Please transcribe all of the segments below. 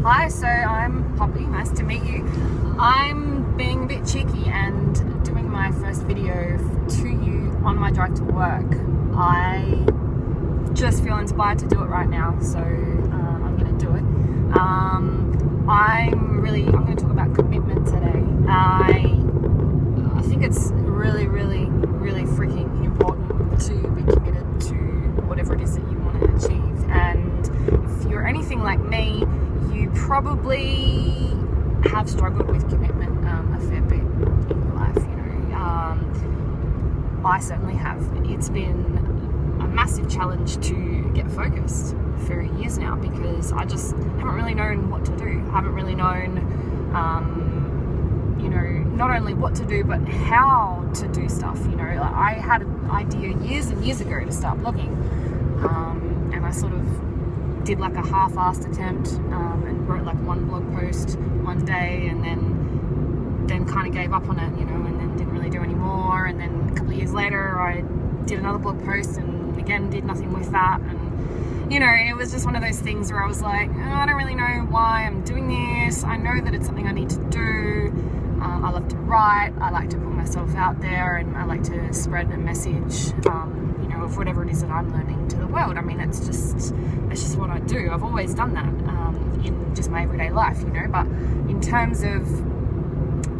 Hi, so I'm Poppy, nice to meet you. I'm being a bit cheeky and doing my first video to you on my drive to work. I just feel inspired to do it right now, so I'm going to do it. I'm going to talk about commitment today. I think it's really freaking important to be committed to whatever it is that you want to achieve. And if you're anything like me, you probably have struggled with commitment a fair bit in your life, I certainly have. It's been a massive challenge to get focused for years now because I just haven't really known what to do. I haven't really known, not only what to do, but how to do stuff. I had an idea years and years ago to start blogging, and I sort of did like a half-assed attempt and wrote like one blog post one day, and then kind of gave up on it, and then didn't really do any more. And then a couple of years later, I did another blog post and again did nothing with that. And it was just one of those things where I was like, I don't really know why I'm doing this. I know that it's something I need to do. I love to write. I like to put myself out there, and I like to spread a message, of whatever it is that I'm learning to the world. I mean, it's just what I do. I've always done that in just my everyday life, But in terms of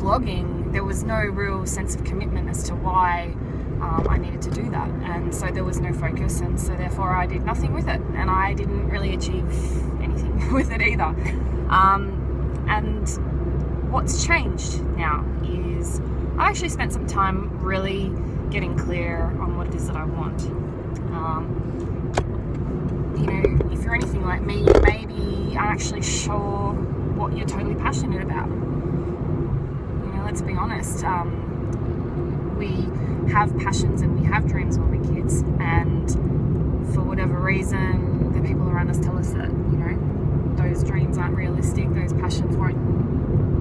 blogging, there was no real sense of commitment as to why I needed to do that, and so there was no focus, and so therefore I did nothing with it, and I didn't really achieve anything with it either. And what's changed now is I actually spent some time really getting clear on what it is that I want. If you're anything like me, maybe I'm actually sure what you're totally passionate about. Let's be honest. We have passions and we have dreams when we're kids, and for whatever reason, the people around us tell us that, those dreams aren't realistic, those passions won't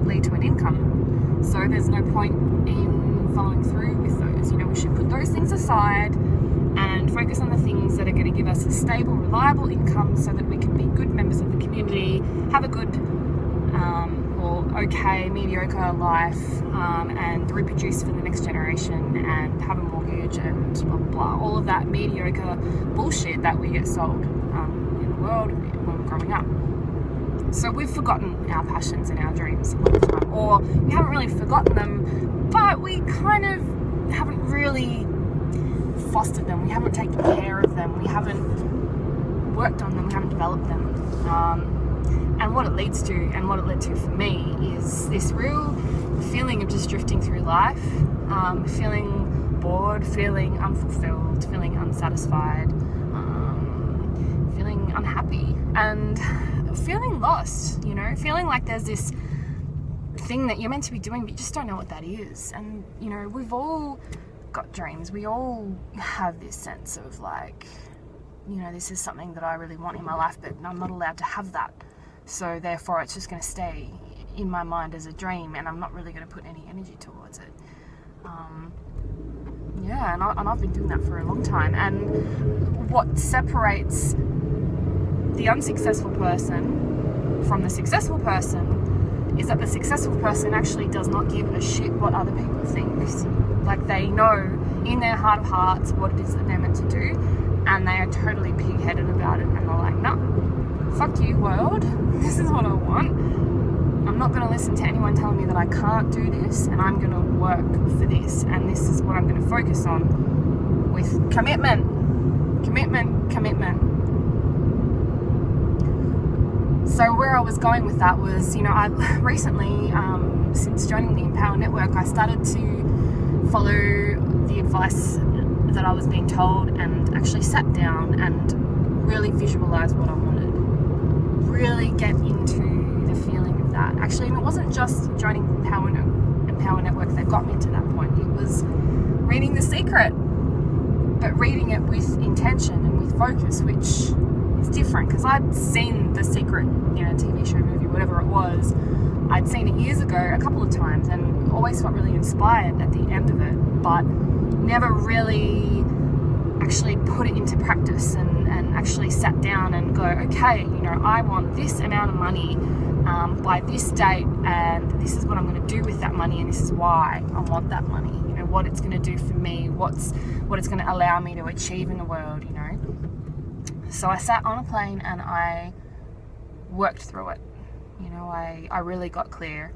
lead to an income. So there's no point in following through with those. We should put those things aside and focus on the things that are going to give us a stable, reliable income so that we can be good members of the community, have a good mediocre life, and reproduce for the next generation and have a mortgage and blah, blah, blah. All of that mediocre bullshit that we get sold in the world when we're growing up. So we've forgotten our passions and our dreams a lot of the time, or we haven't really forgotten them, but we kind of haven't really fostered them. We haven't taken care of them. We haven't worked on them. We haven't developed them. And what it leads to, and what it led to for me, is this real feeling of just drifting through life, feeling bored, feeling unfulfilled, feeling unsatisfied, feeling unhappy, and feeling lost, feeling like there's this thing that you're meant to be doing, but you just don't know what that is. And, we've all got dreams. We all have this sense of like, this is something that I really want in my life, but I'm not allowed to have that. So therefore it's just going to stay in my mind as a dream, and I'm not really going to put any energy towards it. And I've been doing that for a long time. And what separates the unsuccessful person from the successful person is that the successful person actually does not give a shit what other people think. Like, they know in their heart of hearts what it is that they're meant to do, and they are totally pig-headed about it, and they're like, no, fuck you, world, this is what I want. I'm not going to listen to anyone telling me that I can't do this, and I'm going to work for this, and this is what I'm going to focus on with commitment. So where I was going with that was, I recently, since joining the Empower Network, I started to follow the advice that I was being told, and actually sat down and really visualize what I wanted. Really get into the feeling of that. Actually, and it wasn't just joining Empower Network that got me to that point. It was reading The Secret, but reading it with intention and with focus, which is different, because I'd seen The Secret, TV show, movie, whatever it was. I'd seen it years ago a couple of times and always felt really inspired at the end of it, but never really actually put it into practice and actually sat down and go, okay, you know, I want this amount of money by this date, and this is what I'm going to do with that money, and this is why I want that money, you know, what it's going to do for me, what it's going to allow me to achieve in the world, you know. So I sat on a plane and I worked through it, you know. I really got clear,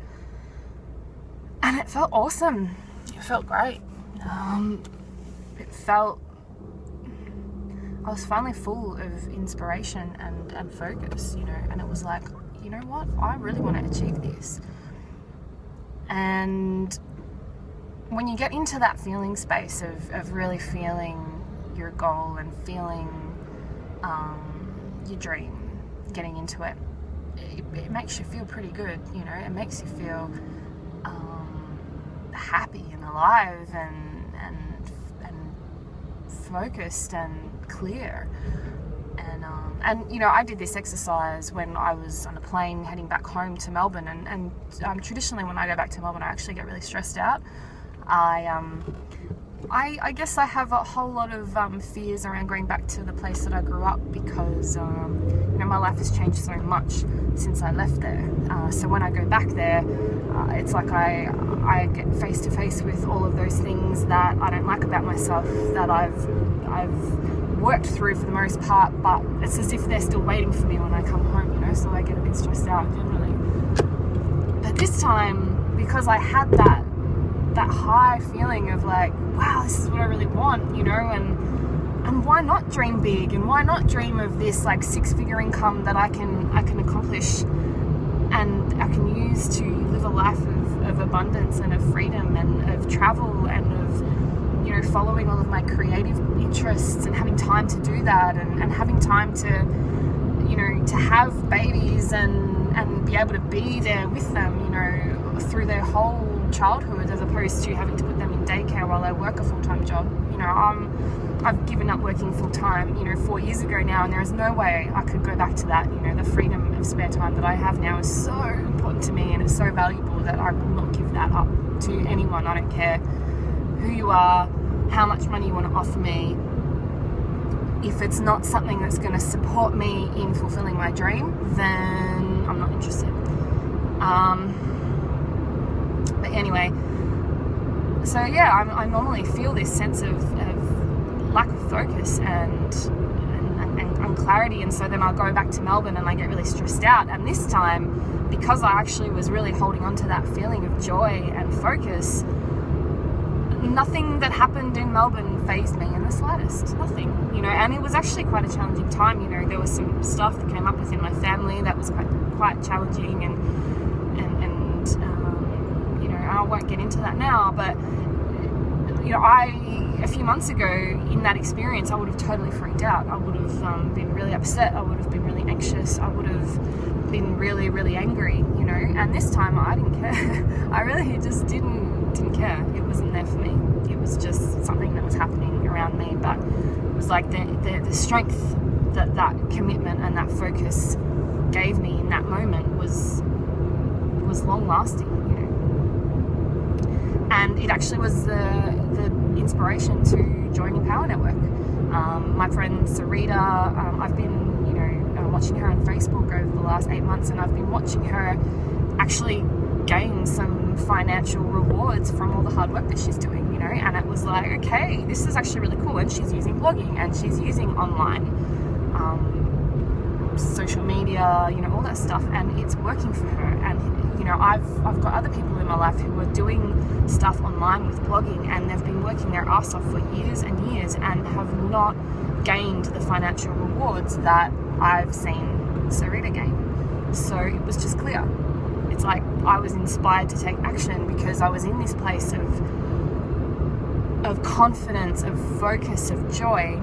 and it felt awesome. It felt great. It felt, I was finally full of inspiration and focus, you know, and it was like, you know what, I really want to achieve this. And when you get into that feeling space of really feeling your goal and feeling your dream, getting into it, it makes you feel pretty good, you know. It makes you feel happy and alive and focused and clear. And you know, I did this exercise when I was on a plane heading back home to Melbourne, and traditionally when I go back to Melbourne I actually get really stressed out. I guess I have a whole lot of fears around going back to the place that I grew up, because you know, my life has changed so much since I left there. So when I go back there, it's like I get face to face with all of those things that I don't like about myself, that I've worked through for the most part, but it's as if they're still waiting for me when I come home, you know. So I get a bit stressed out generally. But this time, because I had that high feeling of like, wow, this is what I really want, you know, and why not dream big, and why not dream of this like 6-figure income that I can accomplish, and I can use to live a life of abundance and of freedom and of travel and of, you know, following all of my creative interests and having time to do that, and having time to, you know, to have babies and be able to be there with them, you know, through their whole childhood, as opposed to having to put them in daycare while I work a full-time job. You know, I've given up working full-time, you know, 4 years ago now, and there is no way I could go back to that. You know, the freedom of spare time that I have now is so important to me, and it's so valuable that I will not give that up to anyone. I don't care who you are, how much money you want to offer me. If it's not something that's going to support me in fulfilling my dream, then I'm not interested. But anyway, so yeah, I normally feel this sense of lack of focus and clarity, and so then I'll go back to Melbourne and I get really stressed out. And this time, because I actually was really holding on to that feeling of joy and focus, nothing that happened in Melbourne fazed me in the slightest. Nothing, you know. And it was actually quite a challenging time, you know. There was some stuff that came up within my family that was quite challenging, and you know, I won't get into that now, but you know, a few months ago in that experience, I would have totally freaked out. I would have been really upset. I would have been really anxious. I would have been really, really angry, you know. And this time I didn't care. I really just didn't care. It wasn't there for me. It was just something that was happening around me. But it was like the strength that commitment and that focus gave me in that moment was long lasting, you know. And it actually was the inspiration to join Empower Network. My friend Sarita, I've been, you know, watching her on Facebook over the last 8 months, and I've been watching her actually gain some financial rewards from all the hard work that she's doing, you know. And it was like, okay, this is actually really cool. And she's using blogging, and she's using online social media, you know, all that stuff, and it's working for her. And you know, I've got other people in my life who are doing stuff online with blogging, and they've been working their ass off for years and years and have not gained the financial rewards that I've seen Sarita gain. So it was just clear. It's like I was inspired to take action because I was in this place of confidence, of focus, of joy,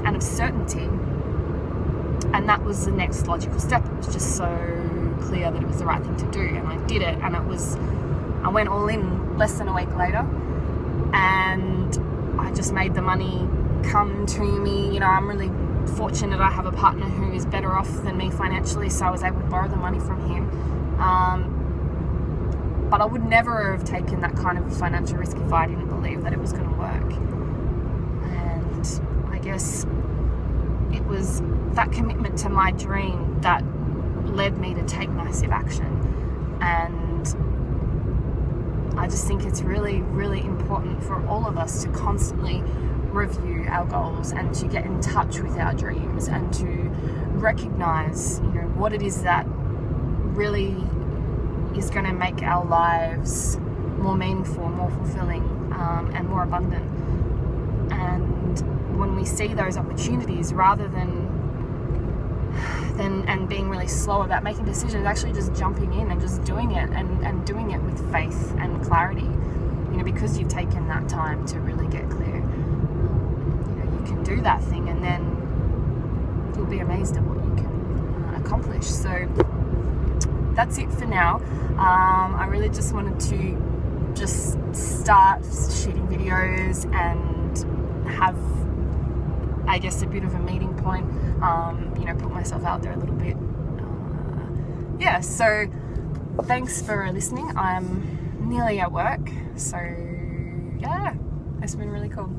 and of certainty. And that was the next logical step. It was just so clear that it was the right thing to do, and I did it. And I went all in less than a week later, and I just made the money come to me. You know, I'm really fortunate I have a partner who is better off than me financially, so I was able to borrow the money from him. But I would never have taken that kind of financial risk if I didn't believe that it was going to work. And I guess it was that commitment to my dream that led me to take massive action. And I just think it's really, really important for all of us to constantly review our goals and to get in touch with our dreams and to recognize, what it is that really is going to make our lives more meaningful, more fulfilling, and more abundant. And when we see those opportunities, rather than and being really slow about making decisions, actually just jumping in and just doing it, and doing it with faith and clarity, because you've taken that time to really get clear. You can do that thing, and then you'll be amazed at what you can accomplish. So that's it for now. I really just wanted to just start shooting videos and have, I guess, a bit of a meeting point, put myself out there a little bit. So thanks for listening. I'm nearly at work, so yeah, it's been really cool.